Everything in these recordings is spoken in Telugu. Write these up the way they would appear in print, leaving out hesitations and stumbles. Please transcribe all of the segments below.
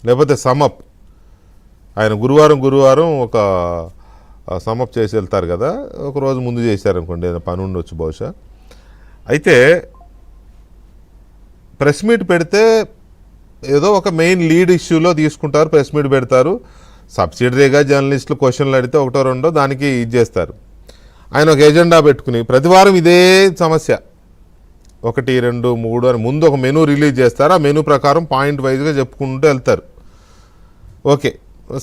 లేకపోతే సమప్, ఆయన గురువారం ఒక సమప్ చేసి వెళ్తారు కదా, ఒక రోజు ముందు చేశారనుకోండి, ఏదైనా పని ఉండొచ్చు బహుశా. అయితే ప్రెస్ మీట్ పెడితే ఏదో ఒక మెయిన్ లీడ్ ఇష్యూలో తీసుకుంటారు, ప్రెస్ మీట్ పెడతారు. సబ్సిడరీగా జర్నలిస్టులు క్వశ్చన్లు అడిగితే ఒకటో రెండో దానికి ఇది చేస్తారు. ఆయన ఒక ఎజెండా పెట్టుకుని ప్రతివారం ఇదే సమస్య 1, 2, 3 అని ముందు ఒక మెనూ రిలీజ్ చేస్తారు. ఆ మెనూ ప్రకారం పాయింట్ వైజ్గా చెప్పుకుంటూ వెళ్తారు. ఓకే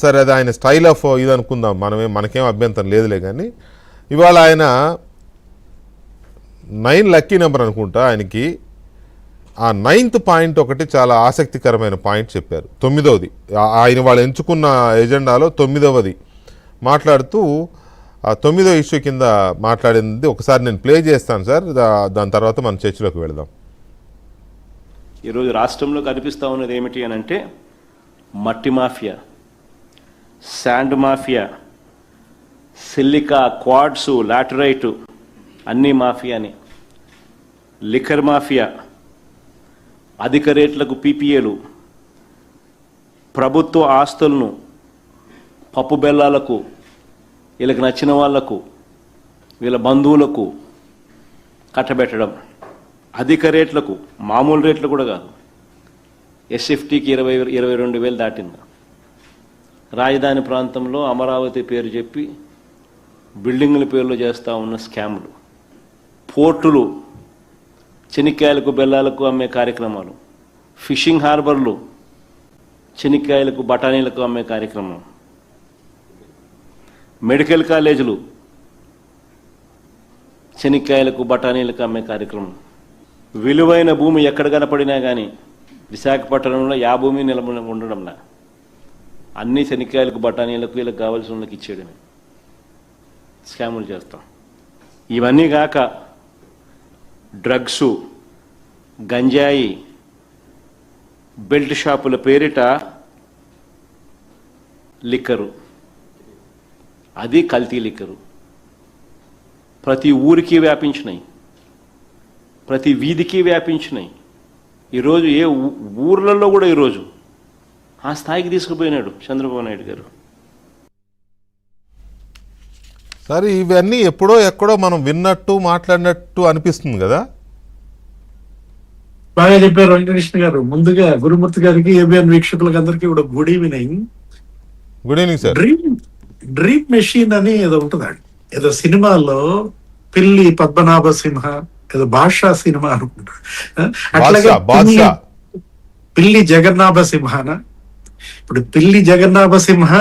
సరే, అది ఆయన స్టైల్ ఆఫ్ ఇది అనుకుందాం, మనకేం అభ్యంతరం లేదులే. కానీ ఇవాళ ఆయన 9 లక్కీ నెంబర్ అనుకుంటా ఆయనకి. ఆ 9th పాయింట్ ఒకటి చాలా ఆసక్తికరమైన పాయింట్ చెప్పారు. 9వది ఆయన వాళ్ళు ఎంచుకున్న ఎజెండాలో 9వది మాట్లాడుతూ ఆ 9వ ఇష్యూ కింద మాట్లాడింది ఒకసారి నేను ప్లే చేస్తాను సార్, దాని తర్వాత మనం చర్చలోకి వెళదాం. ఈరోజు రాష్ట్రంలో కనిపిస్తూ ఉన్నది ఏమిటి అని అంటే మట్టి mafia, sand mafia, silica, quartz, laterite అన్నీ మాఫియాని, లిక్కర్ మాఫియా, అధిక రేట్లకు పీపీఏలు, ప్రభుత్వ ఆస్తులను పప్పు బెల్లాలకు, వీళ్ళకి నచ్చిన వాళ్లకు, వీళ్ళ బంధువులకు కట్టబెట్టడం, అధిక రేట్లకు, మామూలు రేట్లు కూడా కాదు, ఎస్ఎఫ్టీకి 22,000 దాటింది. రాజధాని ప్రాంతంలో అమరావతి పేరు చెప్పి బిల్డింగుల పేర్లు చేస్తూ ఉన్న స్కాములు, పోర్టులు చెనిక్కాయలకు బెల్లాలకు అమ్మే కార్యక్రమాలు, ఫిషింగ్ హార్బర్లు చెనిక్కాయలకు బఠానీలకు అమ్మే కార్యక్రమం, మెడికల్ కాలేజీలు చెనిక్కాయలకు బఠానీలకు అమ్మే కార్యక్రమం. విలువైన భూమి ఎక్కడ కనపడినా కానీ విశాఖపట్నంలో యా భూమి నిలబడి ఉండడంలా అన్ని శనిక్కాయలకు బఠానీలకు వీళ్ళకి కావాల్సిన వాళ్ళకి ఇచ్చేయడమే, స్కాములు చేస్తాం. ఇవన్నీ కాక డ్రగ్సు, గంజాయి, బెల్ట్ షాపుల పేరిట లిక్కరు, అది కల్తీ లిక్కరు ప్రతి ఊరికి వ్యాపించినాయి, ప్రతి వీధికి వ్యాపించినాయి. ఈరోజు ఏ ఊర్లలో కూడా ఈరోజు ఆ స్థాయికి తీసుకుపోయినాడు చంద్రబాబు నాయుడు గారు. సరే, ఇవన్నీ ఎక్కడో మనం విన్నట్టు మాట్లాడినట్టు అనిపిస్తుంది కదా. బాగా చెప్పారు వెంకటకృష్ణ గారు. ముందుగా గురుమూర్తి గారికి, ఏబిఎన్ వీక్షకులకు అందరికీ కూడా good evening. Good evening sir. Dream machine అని ఏదో ఉంటుందండి, ఏదో సినిమాలో పిల్లి పద్మనాభ సింహ, ఏదో బాషా సినిమా అనుకుంటా, అట్లాగే పిల్లి జగన్నాభ సింహన. ఇప్పుడు పిల్లి జగన్నాభ సింహ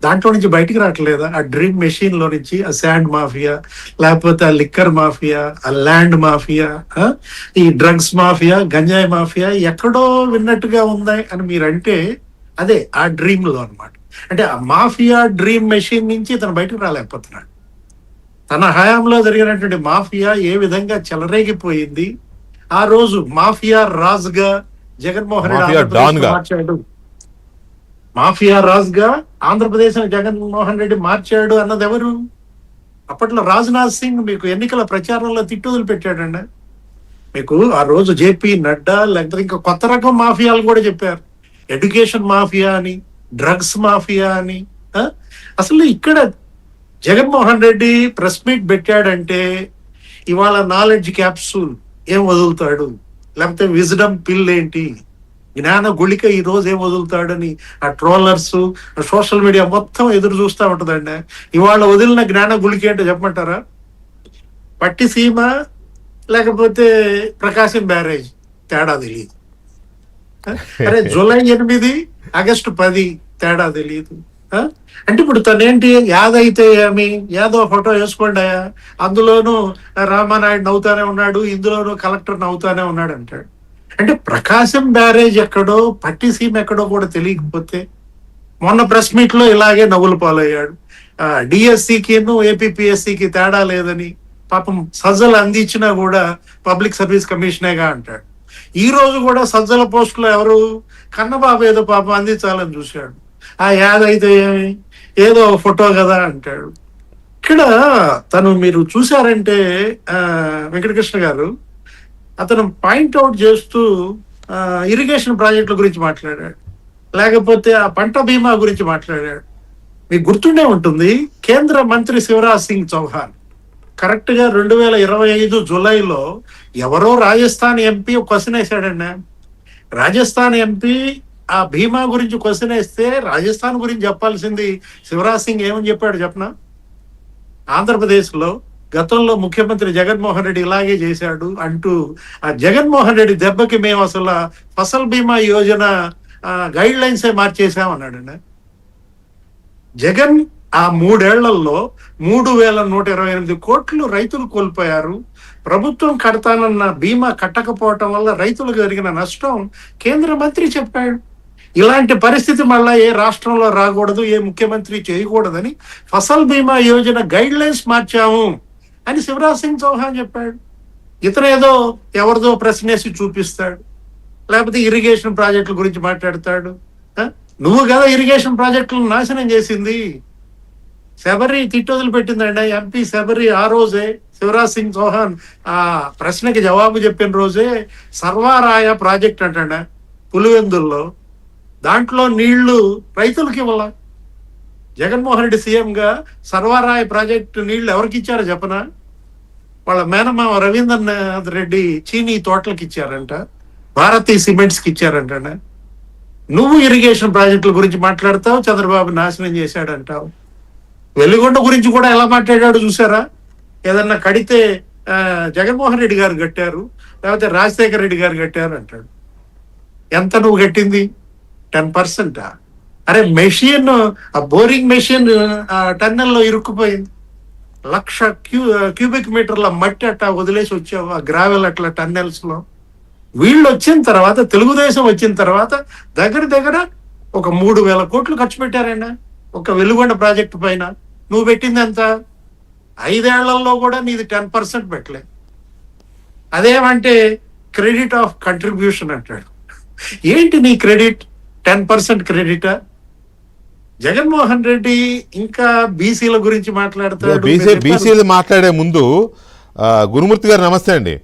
దాంట్లో నుంచి బయటికి రావట్లేదా? ఆ డ్రీమ్ మెషిన్ లో నుంచి ఆ శాండ్ మాఫియా, లేకపోతే ఆ లిక్కర్ మాఫియా, ఆ ల్యాండ్ మాఫియా, ఈ డ్రగ్స్ మాఫియా, గంజాయి మాఫియా ఎక్కడో విన్నట్టుగా ఉన్నాయి అని మీరంటే అదే ఆ డ్రీమ్ లో అన్నమాట. అంటే ఆ మాఫియా డ్రీమ్ మెషిన్ నుంచి తను బయటకు రాలేకపోతున్నాడు. తన హయాంలో జరిగినటువంటి మాఫియా ఏ విధంగా చెలరేగిపోయింది, ఆ రోజు మాఫియా రాజుగా జగన్మోహన్ రెడ్డి మార్చాడు, మాఫియా రాజుగా ఆంధ్రప్రదేశ్ జగన్మోహన్ రెడ్డి మార్చాడు అన్నది ఎవరు? అప్పట్లో రాజ్నాథ్ సింగ్ మీకు ఎన్నికల ప్రచారంలో తిట్టుదలు పెట్టాడండి. మీకు ఆ రోజు జేపీ నడ్డా, లేకపోతే ఇంకా కొత్త రకం మాఫియాలు కూడా చెప్పారు, ఎడ్యుకేషన్ మాఫియా అని, డ్రగ్స్ మాఫియా అని. అసలు ఇక్కడ జగన్మోహన్ రెడ్డి ప్రెస్ మీట్ పెట్టాడంటే ఇవాళ నాలెడ్జ్ క్యాప్సూల్ ఏం వదులుతాడు, లేకపోతే విజ్డమ్ పిల్ ఏంటి, జ్ఞాన గుళిక ఈ రోజు ఏం వదులుతాడని ఆ ట్రోలర్స్, సోషల్ మీడియా మొత్తం ఎదురు చూస్తూ ఉంటుందండి. ఇవాళ వదిలిన జ్ఞాన గుళిక ఏంటో చెప్పమంటారా? పట్టిసీమ లేకపోతే ప్రకాశం బ్యారేజ్, తేడా తెలియదు. అరే జూలై 8, ఆగస్టు 10 తేడా తెలియదు. అంటే ఇప్పుడు తనేంటి, యాదైతే ఏమి, యాదవ్ ఫోటో వేసుకోండియా, అందులోనూ రామానాయుడు నవ్వుతానే ఉన్నాడు, ఇందులోనూ కలెక్టర్ నవ్వుతానే ఉన్నాడు అంటాడు. అంటే ప్రకాశం బ్యారేజ్ ఎక్కడో, పట్టిసీమ ఎక్కడో కూడా తెలియకపోతే మొన్న ప్రెస్ మీట్ లో ఇలాగే నవ్వులు పాలయ్యాడు. డిఎస్సికి ఏపీపీఎస్సికి తేడా లేదని పాపం సజ్జలు అందించినా కూడా పబ్లిక్ సర్వీస్ కమిషనేగా అంటాడు. ఈ రోజు కూడా సజ్జల పోస్టులో ఎవరు, కన్నబాబు ఏదో పాపం అందించాలని చూశాడు. ఆ యాదైతే ఏదో ఫోటో కదా అంటాడు. ఇక్కడ తను మీరు చూశారంటే వెంకటకృష్ణ గారు, అతను పాయింట్అవుట్ చేస్తూ ఇరిగేషన్ ప్రాజెక్టుల గురించి మాట్లాడాడు. లేకపోతే ఆ పంట బీమా గురించి మాట్లాడాడు. మీకు గుర్తుండే ఉంటుంది, కేంద్ర మంత్రి శివరాజ్ సింగ్ చౌహాన్ కరెక్ట్ గా 2025 జూలైలో ఎవరో రాజస్థాన్ ఎంపీ క్వశ్చన్ వేశాడండి. రాజస్థాన్ ఎంపీ ఆ బీమా గురించి క్వశ్చన్ వేస్తే రాజస్థాన్ గురించి చెప్పాల్సింది శివరాజ్ సింగ్ ఏమని చెప్పాడు చెప్పనా? ఆంధ్రప్రదేశ్ లో గతంలో ముఖ్యమంత్రి జగన్మోహన్ రెడ్డి ఇలాగే చేశాడు అంటూ, ఆ జగన్మోహన్ రెడ్డి దెబ్బకి మేము అసలు ఫసల్ బీమా యోజన గైడ్ లైన్సే మార్చేసామన్నాడండి. జగన్ ఆ 3 ఏళ్లలో 3,128 కోట్లు రైతులు కోల్పోయారు. ప్రభుత్వం కడతానన్న బీమా కట్టకపోవటం వల్ల రైతులకు జరిగిన నష్టం కేంద్ర మంత్రి చెప్పాడు. ఇలాంటి పరిస్థితి మళ్ళా ఏ రాష్ట్రంలో రాకూడదు, ఏ ముఖ్యమంత్రి చేయకూడదని ఫసల్ బీమా యోజన గైడ్ లైన్స్ మార్చాము అని శివరాజ్ సింగ్ చౌహాన్ చెప్పాడు. ఇతనేదో ఎవరిదో ప్రశ్నేసి చూపిస్తాడు, లేకపోతే ఇరిగేషన్ ప్రాజెక్టుల గురించి మాట్లాడతాడు. నువ్వు కదా ఇరిగేషన్ ప్రాజెక్టులను నాశనం చేసింది. శబరి తిట్టొదులు పెట్టిందండి ఎంపీ శబరి. ఆ రోజే శివరాజ్ సింగ్ చౌహాన్ ఆ ప్రశ్నకి జవాబు చెప్పిన రోజే సర్వారాయ ప్రాజెక్ట్ అంటాడ పులివెందుల్లో, దాంట్లో నీళ్లు రైతులకి ఇవ్వాల. జగన్మోహన్ రెడ్డి సీఎంగా సర్వారాయ ప్రాజెక్టు నీళ్లు ఎవరికి ఇచ్చారో చెప్పనా? వాళ్ళ మేనమామ రవీంద్రనాథ్ రెడ్డి చీనీ తోటలకు ఇచ్చారంట, భారతీ సిమెంట్స్ కి ఇచ్చారంట. నువ్వు ఇరిగేషన్ ప్రాజెక్టుల గురించి మాట్లాడతావు, చంద్రబాబు నాశనం చేశాడంటావు. వెలిగొండ గురించి కూడా ఎలా మాట్లాడాడు చూసారా? ఏదన్నా కడితే జగన్మోహన్ రెడ్డి గారు కట్టారు, లేకపోతే రాజశేఖర రెడ్డి గారు కట్టారు అంటాడు. ఎంత నువ్వు కట్టింది? 10%. అరే మెషిన్, ఆ బోరింగ్ మెషిన్ టన్నెల్లో ఇరుక్కుపోయింది. 1,00,000 క్యూబిక్ మీటర్ల మట్టి అట్టా వదిలేసి వచ్చావు ఆ గ్రావెల్ అట్లా టన్నెల్స్ లో. వీళ్ళు వచ్చిన తర్వాత, తెలుగుదేశం వచ్చిన తర్వాత దగ్గర ఒక 3,000 కోట్లు ఖర్చు పెట్టారండి ఒక వెలుగొండ ప్రాజెక్టు పైన. నువ్వు పెట్టింది ఎంత? 5 ఏళ్లలో కూడా నీది 10% పెట్టలేదు. అదేమంటే క్రెడిట్ ఆఫ్ కంట్రిబ్యూషన్ అంటాడు. ఏంటి నీ క్రెడిట్? 10% క్రెడిటా? జగన్మోహన్ రెడ్డి ఇంకా బీసీల గురించి మాట్లాడతాడు. బీసీలు మాట్లాడే ముందు గురుమూర్తి గారు నమస్తే అండి.